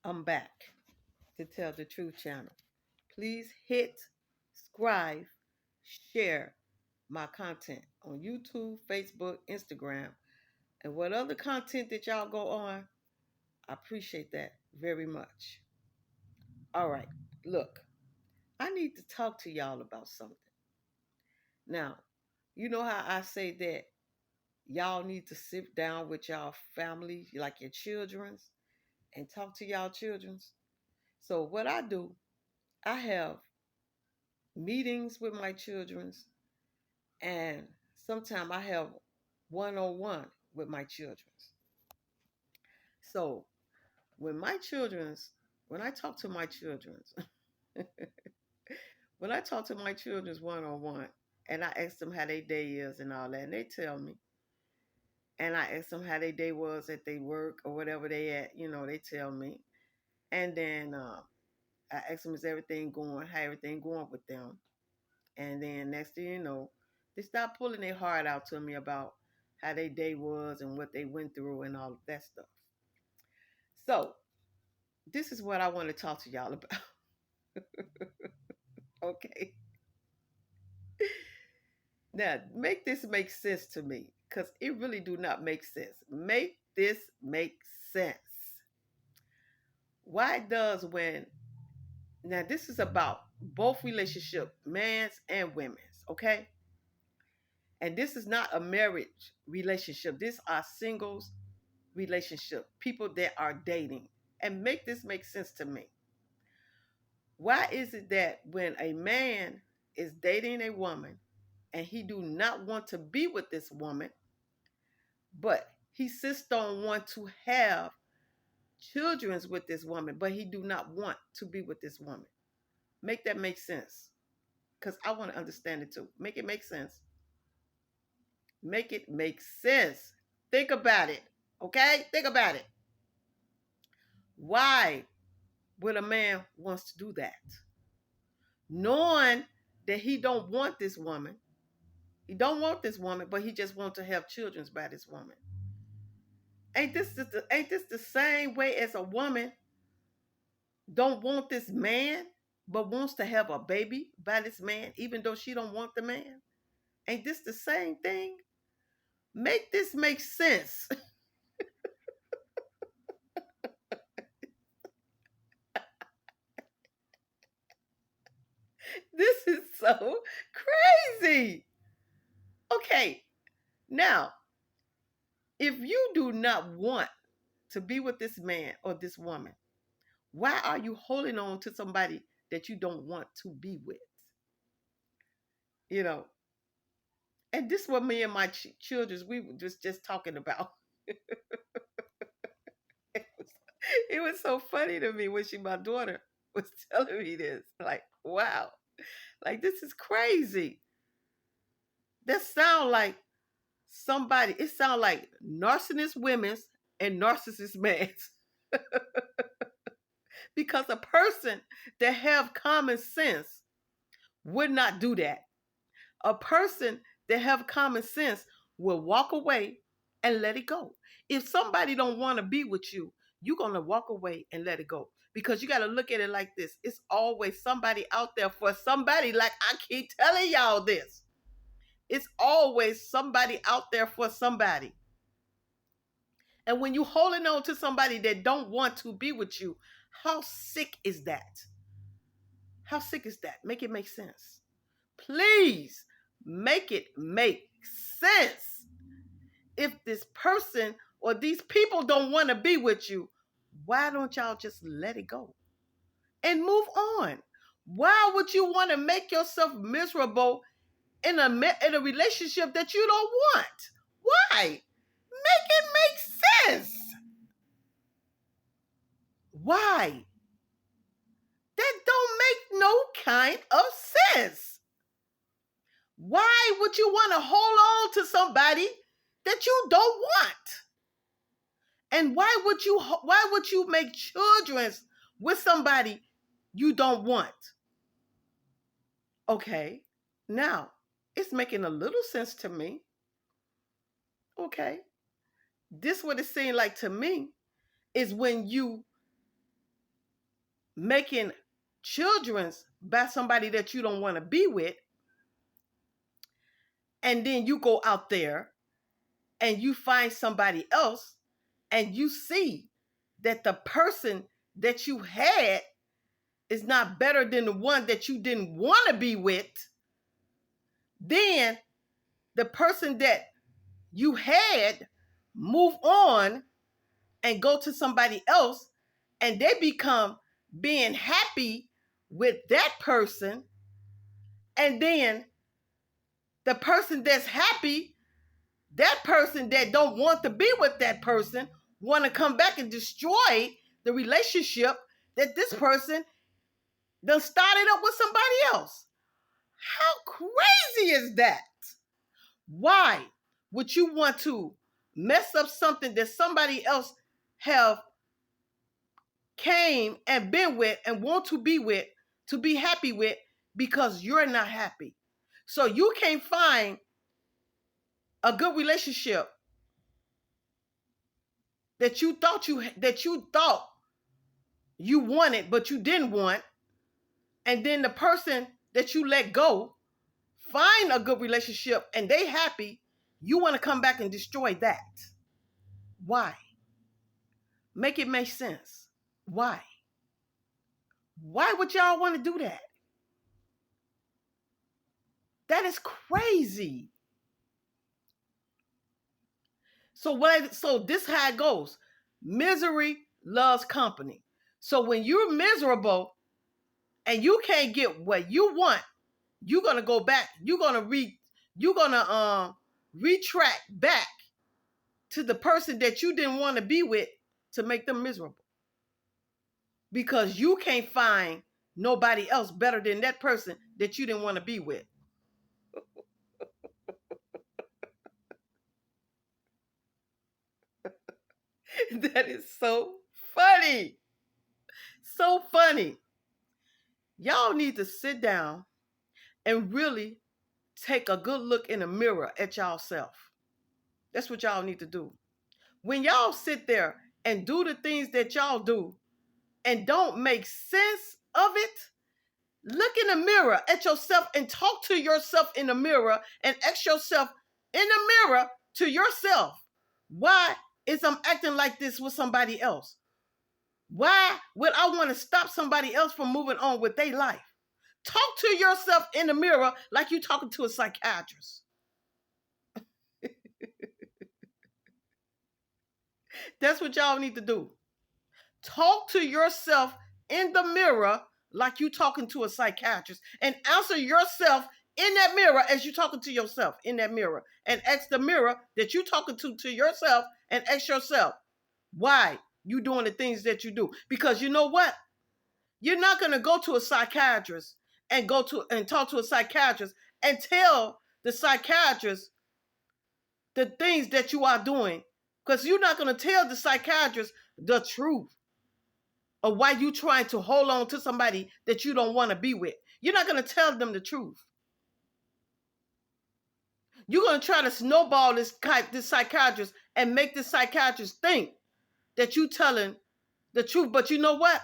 I'm back to Tell the Truth channel. Please hit subscribe, share my content on YouTube, Facebook, Instagram, and what other content that y'all go on. I appreciate that very much. All right, look, I need to talk to y'all about something. Now, you know how I say that y'all need to sit down with y'all family, like your children's, and talk to y'all children's. So what I do, I have meetings with my children's, and sometimes I have one-on-one with my children's. So when I talk to my children's, when I talk to my children's one-on-one, and I ask them how their day is and all that, and they tell me, and I ask them how their day was at their work or whatever they at, they tell me, and then I ask them, is everything going, how everything going with them, and then next thing you know, they start pulling their heart out to me about how their day was and what they went through and all of that stuff. So this is what I want to talk to y'all about. Okay. Now, make this make sense to me, because it really do not make sense. Make this make sense. Why does when now this is about both relationship, man's and women's, okay? And this is not a marriage relationship. These are singles relationship, people that are dating. And make this make sense to me. Why is it that when a man is dating a woman and he do not want to be with this woman, but he insists on want to have children with this woman, but he do not want to be with this woman? Make that make sense. Because I want to understand it too. Make it make sense. Make it make sense. Think about it. Okay? Think about it. Why would a man wants to do that? Knowing that he don't want this woman. He don't want this woman, but he just wants to have children by this woman. Ain't this the same way as a woman don't want this man, but wants to have a baby by this man, even though she don't want the man? Ain't this the same thing? Make this make sense. This is so crazy. Okay, now, if you do not want to be with this man or this woman, why are you holding on to somebody that you don't want to be with? You know, and this is what me and my children, we were just talking about. It was so funny to me when my daughter was telling me this. Like, wow, like this is crazy. That sound like somebody. It sound like narcissist women's and narcissist men's. Because a person that have common sense would not do that. A person that have common sense will walk away and let it go. If somebody don't want to be with you, you're going to walk away and let it go. Because you got to look at it like this. It's always somebody out there for somebody. Like I keep telling y'all this. It's always somebody out there for somebody. And when you holding on to somebody that don't want to be with you, how sick is that? How sick is that? Make it make sense. Please make it make sense. If this person or these people don't want to be with you, why don't y'all just let it go and move on? Why would you want to make yourself miserable in a relationship that you don't want? Why? Make it make sense. Why? That don't make no kind of sense. Why would you want to hold on to somebody that you don't want? And why would you make children with somebody you don't want? Okay. Now, it's making a little sense to me. Okay. This what it seemed like to me is when you making children's by somebody that you don't want to be with, and then you go out there and you find somebody else and you see that the person that you had is not better than the one that you didn't want to be with, then the person that you had move on and go to somebody else, and they become being happy with that person, and then the person that's happy, that person that don't want to be with that person, want to come back and destroy the relationship that this person done started up with somebody else. How crazy is that? Why would you want to mess up something that somebody else have came and been with and want to be with, to be happy with, because you're not happy? So you can't find a good relationship that you thought you wanted but you didn't want, and then the person that you let go find a good relationship and they happy, you want to come back and destroy that. Why? Make it make sense. Why? Why would y'all want to do that? That is crazy. So this how it goes. Misery loves company. So when you're miserable and you can't get what you want, you're gonna go back. You're gonna retract back to the person that you didn't want to be with to make them miserable, because you can't find nobody else better than that person that you didn't want to be with. That is so funny. So funny. Y'all need to sit down and really take a good look in the mirror at y'allself. That's what y'all need to do. When y'all sit there and do the things that y'all do and don't make sense of it, look in the mirror at yourself and talk to yourself in the mirror and ask yourself in the mirror to yourself, why is I'm acting like this with somebody else? Why would I want to stop somebody else from moving on with their life? Talk to yourself in the mirror like you're talking to a psychiatrist. That's what y'all need to do. Talk to yourself in the mirror like you're talking to a psychiatrist, and answer yourself in that mirror as you're talking to yourself in that mirror, and ask the mirror that you're talking to yourself, and ask yourself why you doing the things that you do. Because you know what? You're not going to go to a psychiatrist and talk to a psychiatrist and tell the psychiatrist the things that you are doing, because you're not going to tell the psychiatrist the truth of why you trying to hold on to somebody that you don't want to be with. You're not going to tell them the truth. You're going to try to snowball this psychiatrist and make this psychiatrist think that you telling the truth. But you know what?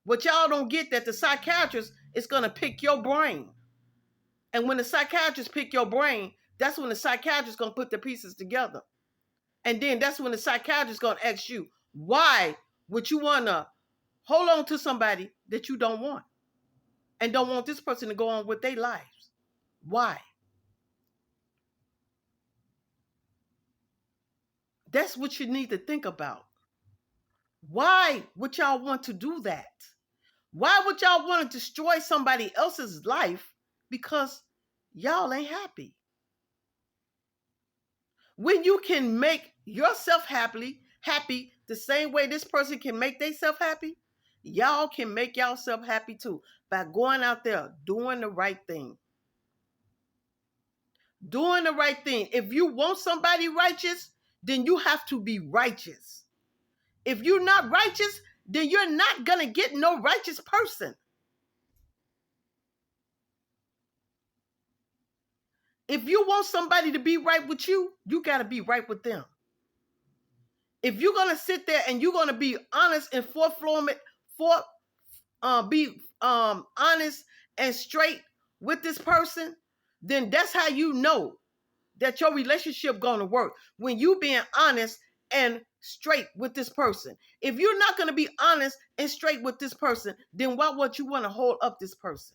What y'all don't get, that the psychiatrist is going to pick your brain. And when the psychiatrist pick your brain, that's when the psychiatrist is going to put the pieces together. And then that's when the psychiatrist is going to ask you, why would you want to hold on to somebody that you don't want and don't want this person to go on with their lives? Why? That's what you need to think about. Why would y'all want to do that? Why would y'all want to destroy somebody else's life because y'all ain't happy? When you can make yourself happy the same way this person can make themselves happy, y'all can make yourself happy too, by going out there doing the right thing. Doing the right thing. If you want somebody righteous, then you have to be righteous. If you're not righteous, then you're not going to get no righteous person. If you want somebody to be right with you, you got to be right with them. If you're going to sit there and you're going to be honest and forthflowing be honest and straight with this person, then that's how you know that your relationship gonna work, when you being honest and straight with this person. If you're not gonna be honest and straight with this person, then why would you want to hold up this person?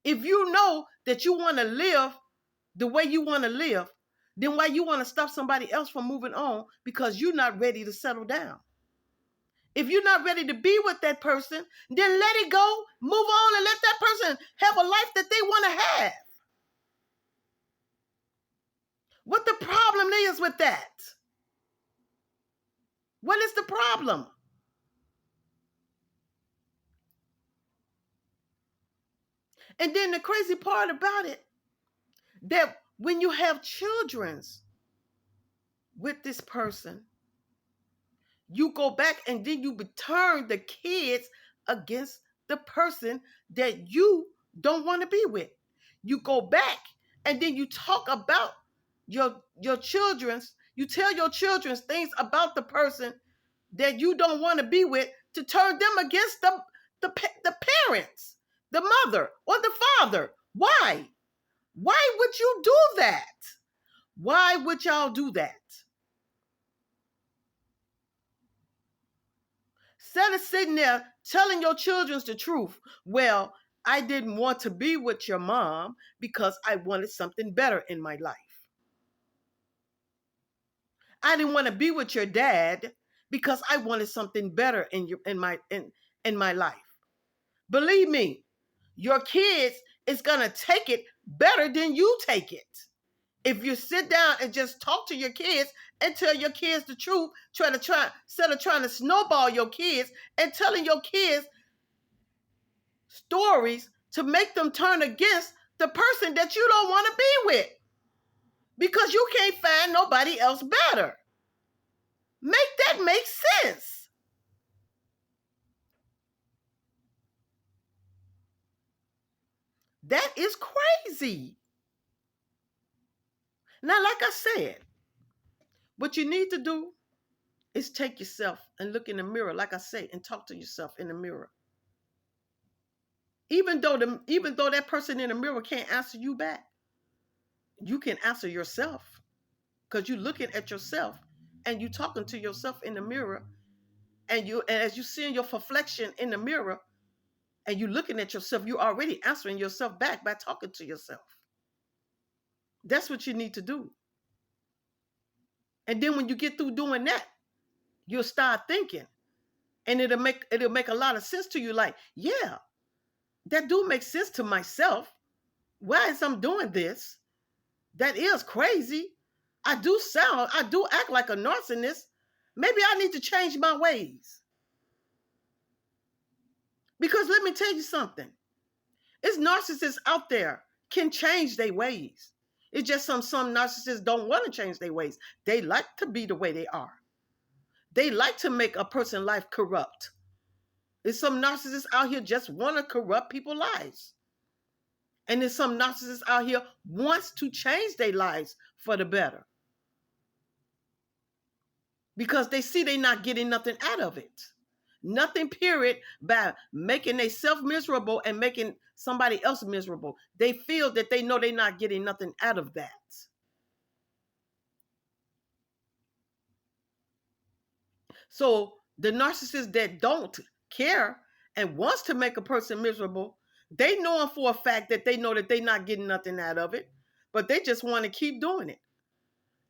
If you know that you want to live the way you want to live, then why you want to stop somebody else from moving on because you're not ready to settle down? If you're not ready to be with that person, then let it go, move on, and let that person have a life that they want to have. What the problem is with that? What is the problem? And then the crazy part about it, that when you have children with this person, you go back and then you turn the kids against the person that you don't want to be with. You go back and then you talk about your children's, you tell your children's things about the person that you don't want to be with, to turn them against the parents, the mother or the father. Why? Why would you do that? Why would y'all do that? Instead of sitting there telling your children the truth, well, I didn't want to be with your mom because I wanted something better in my life. I didn't want to be with your dad because I wanted something better in my life. Believe me, your kids is going to take it better than you take it. If you sit down and just talk to your kids and tell your kids the truth, instead of trying to snowball your kids and telling your kids stories to make them turn against the person that you don't want to be with because you can't find nobody else better. Make that make sense. That is crazy. Now, like I said, what you need to do is take yourself and look in the mirror, like I say, and talk to yourself in the mirror. Even though that person in the mirror can't answer you back, you can answer yourself, because you're looking at yourself and you talking to yourself in the mirror, and as you seeing your reflection in the mirror and you looking at yourself, you're already answering yourself back by talking to yourself. That's what you need to do. And then when you get through doing that, you'll start thinking, and it'll make a lot of sense to you. Like, yeah, that do make sense to myself. Why is I'm doing this? That is crazy. I do act like a narcissist. Maybe I need to change my ways. Because let me tell you something. It's narcissists out there can change their ways. It's just some narcissists don't want to change their ways. They like to be the way they are. They like to make a person's life corrupt. There's some narcissists out here just want to corrupt people's lives. And there's some narcissists out here wants to change their lives for the better. Because they see they're not getting nothing out of it. Nothing, period, by making themselves miserable and making somebody else miserable. They feel that they know they're not getting nothing out of that. So the narcissists that don't care and wants to make a person miserable, they know for a fact that they know that they're not getting nothing out of it, but they just want to keep doing it.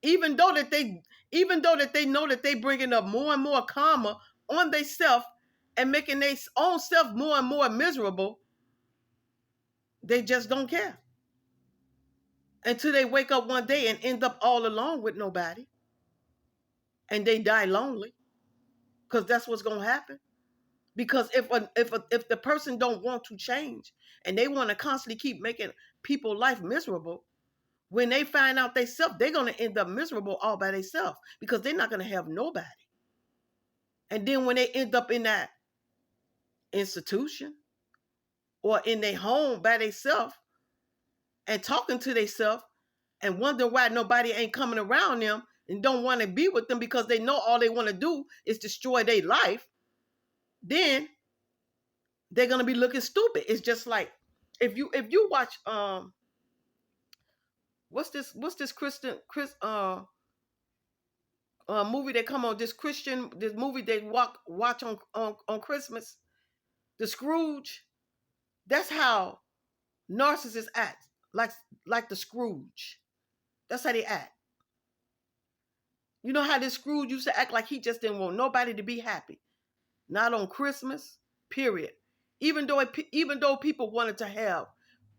Even though that they know that they bringing up more and more karma on themselves and making their own self more and more miserable, they just don't care. Until they wake up one day and end up all alone with nobody. And they die lonely. Because that's what's going to happen. Because if the person don't want to change and they want to constantly keep making people's life miserable, when they find out themselves, they're going to end up miserable all by themselves because they're not going to have nobody. And then when they end up in that institution or in their home by themselves and talking to themselves and wonder why nobody ain't coming around them and don't want to be with them because they know all they want to do is destroy their life, then they're gonna be looking stupid. It's just like if you watch what's this Christian Chris movie that come on, this movie they watch on Christmas, the Scrooge. That's how narcissists act, like the Scrooge. That's how they act. You know how this Scrooge used to act like he just didn't want nobody to be happy. Not on Christmas, period. Even though people wanted to have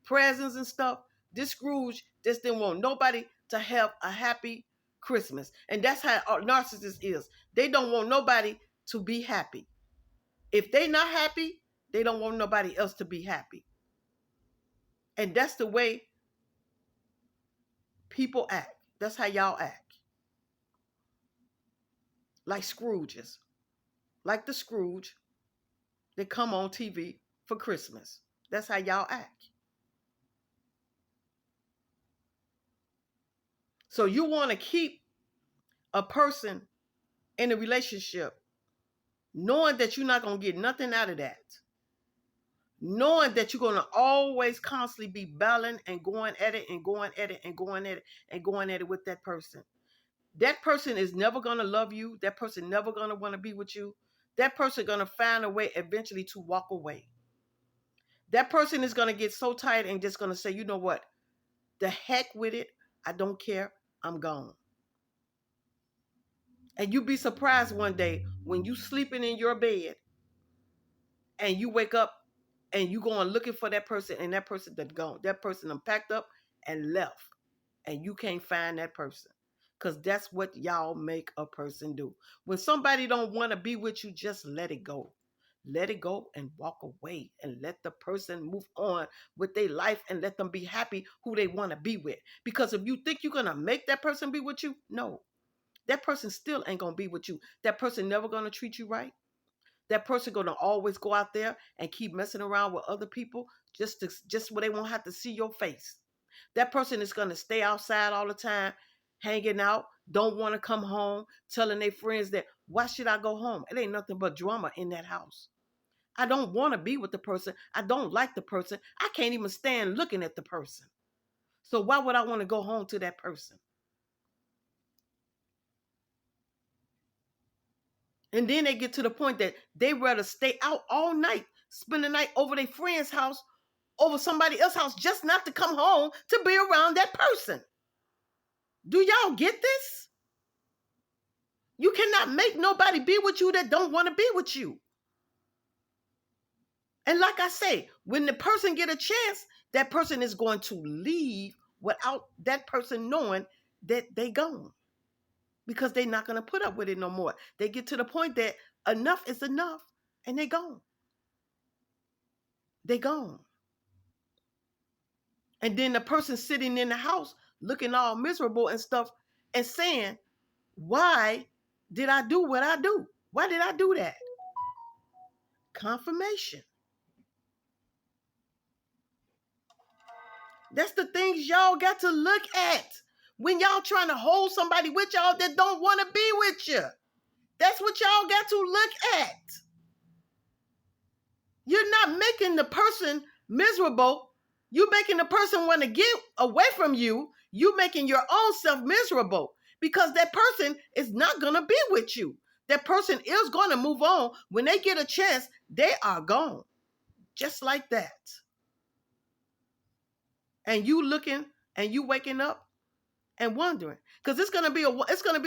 presents and stuff, this Scrooge just didn't want nobody to have a happy Christmas. And that's how a narcissist is. They don't want nobody to be happy. If they not happy, they don't want nobody else to be happy. And that's the way people act. That's how y'all act. Like Scrooges. Like the Scrooge that come on TV for Christmas. That's how y'all act. So you want to keep a person in a relationship knowing that you're not going to get nothing out of that. Knowing that you're going to always constantly be battling and going at it and going at it and going at it and going at it with that person. That person is never going to love you. That person never going to want to be with you. That person going to find a way eventually to walk away. That person is going to get so tired and just going to say, you know what? The heck with it. I don't care. I'm gone. And you be surprised one day when you sleeping in your bed and you wake up and you going looking for that person and that person that's gone. That person done packed up and left. And you can't find that person. Because that's what y'all make a person do. When somebody don't want to be with you, just let it go. Let it go and walk away and let the person move on with their life and let them be happy who they want to be with. Because if you think you're going to make that person be with you, no. That person still ain't going to be with you. That person never going to treat you right. That person going to always go out there and keep messing around with other people just where they won't have to see your face. That person is going to stay outside all the time, hanging out, don't want to come home, telling their friends that, why should I go home? It ain't nothing but drama in that house. I don't want to be with the person. I don't like the person. I can't even stand looking at the person. So why would I want to go home to that person? And then they get to the point that they rather stay out all night, spend the night over their friend's house, over somebody else's house, just not to come home to be around that person. Do y'all get this? You cannot make nobody be with you that don't want to be with you. And like I say, when the person get a chance, that person is going to leave without that person knowing that they gone. Because they're not going to put up with it no more. They get to the point that enough is enough and they gone. They gone. And then the person sitting in the house looking all miserable and stuff and saying, why did I do what I do? Why did I do that? Confirmation. That's the things y'all got to look at when y'all trying to hold somebody with y'all that don't want to be with you. That's what y'all got to look at. You're not making the person miserable. You're making the person want to get away from you. You're making your own self miserable because that person is not going to be with you. That person is going to move on. When they get a chance, they are gone. Just like that. And you looking and you waking up and wondering. Because it's gonna be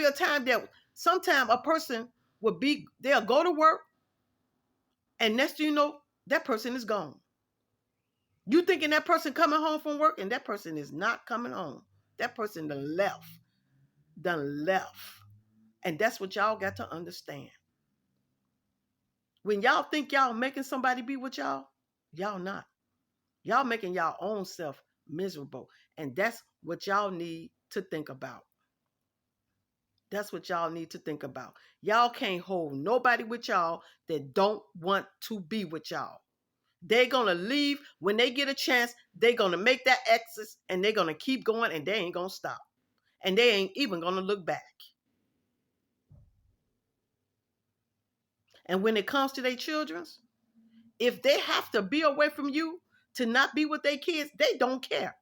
a time that sometime a person they'll go to work and next thing you know, that person is gone. You thinking that person coming home from work and that person is not coming home. That person done left. And that's what y'all got to understand. When y'all think y'all making somebody be with y'all not. Y'all making y'all own self miserable. And that's what y'all need to think about. That's what y'all need to think about. Y'all can't hold nobody with y'all that don't want to be with y'all. They're going to leave when they get a chance. They're going to make that exit and they're going to keep going and they ain't going to stop. And they ain't even going to look back. And when it comes to their children, If they have to be away from you to not be with their kids, they don't care.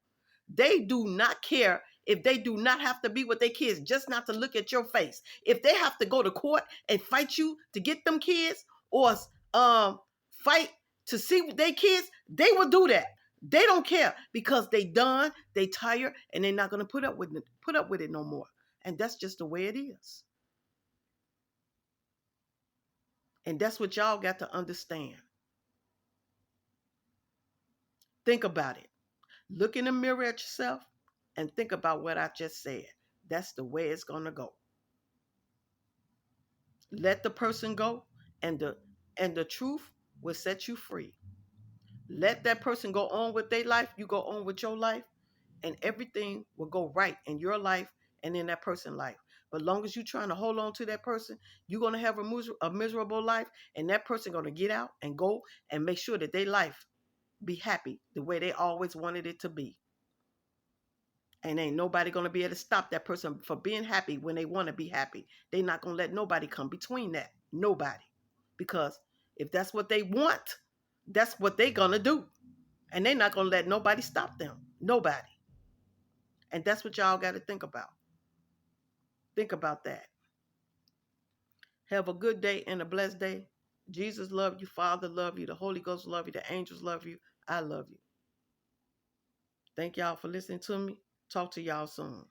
They do not care if they do not have to be with their kids, just not to look at your face. If they have to go to court and fight you to get them kids, or fight to see their kids, they will do that. They don't care because they done, they tired, and they're not gonna put up with it no more. And that's just the way it is. And that's what y'all got to understand. Think about it. Look in the mirror at yourself and think about what I just said. That's the way it's going to go. Let the person go, and the truth will set you free. Let that person go on with their life, you go on with your life, and everything will go right in your life and in that person's life. But long as you're trying to hold on to that person, you're going to have a miserable life, and that person going to get out and go and make sure that their life be happy the way they always wanted it to be. And ain't nobody going to be able to stop that person from being happy when they want to be happy. They're not going to let nobody come between that. Nobody. Because if that's what they want, that's what they're going to do. And they're not going to let nobody stop them. Nobody. And that's what y'all got to think about. Think about that. Have a good day and a blessed day. Jesus love you. Father love you. The Holy Ghost love you. The angels love you. I love you. Thank y'all for listening to me. Talk to y'all soon.